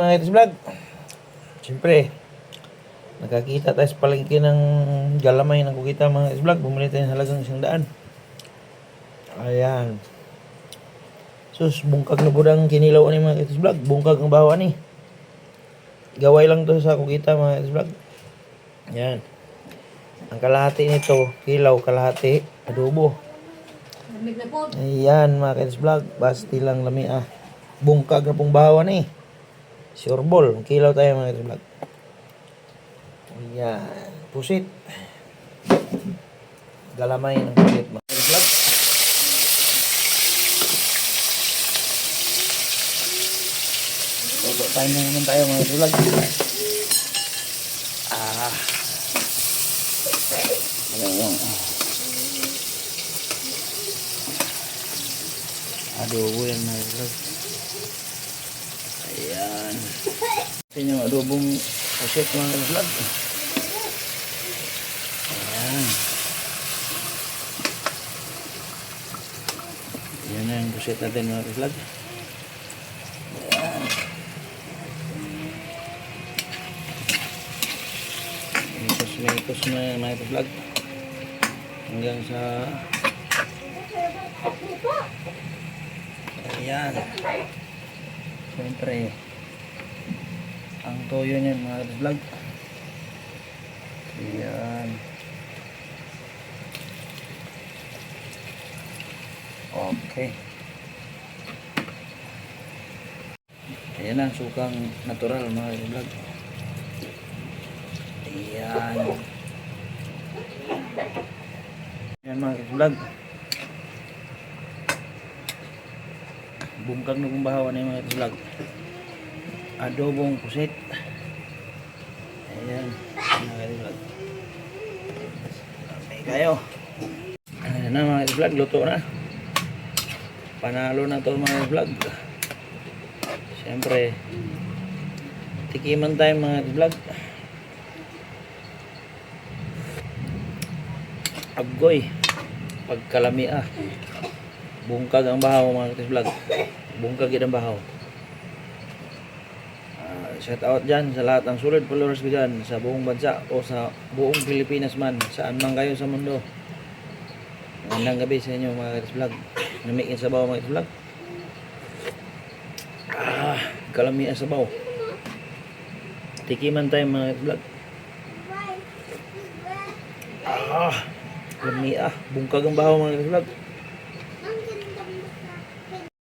mga Kids Vlog. Siyempre, nakakita tayo sa palengke ng galamay ng kukita mga Kids Vlog. Bumili tayo ng halagang 100. Ayan. Sus, bungkag na po ang kinilaw ni mga Kids Vlog. Bungkag ang bawa ni. Gaway lang to sa kukita mga Kids Vlog. Ayan. Ang kalahati nito, kilaw, kalahati, adobo. Ayan mga Kids Vlog. Basti lang lami Bungkag na pong bawa ni. Sureball. Kilaw tayo mga Kids Vlog. Ayan. Pusit. Galamay ng pusit mga Kids Vlog. Toto tayo na naman tayo mga Kids Vlog. Ayan. Adobo yan mga Kids Vlog. Ayan. Ito yung adobong pusit mga Kids Vlog. Ayan. Ayan na yung pusit natin mga Kids Vlog. Ayan. Mitos na mga Kids Vlog. Hanggang sa ayan. Siyempre ang toyo niyan mga Kids Vlog. Ayan. Okay. Ayan ang sukang natural mga Kids Vlog. Ayan. Ayan mga Kids Vlog. Bungkag na kumbahawa na yung mga Kids Vlog. Adobong pusit. Ayan mga Kids Vlog. May kayo. Ayan na mga Kids Vlog. Luto na. Panalo na to mga Kids Vlog. Siyempre tikiman tayo mga Kids Vlog. Agoy pagkalami bungkag ang bahaw mga Kids Vlog. Bungkag yun ang bahaw. Shout out dyan sa lahat ng solid followers ko dyan sa buong bansa o sa buong Pilipinas man, saan man kayo sa mundo. Magandang gabi sa inyo mga Kids Vlog. Namikin sa bahaw mga Kids Vlog. Kalami sa bahaw. Tikiman tayo mga Kids Vlog. Lami bungkag ang bahaw mga Kids Vlog.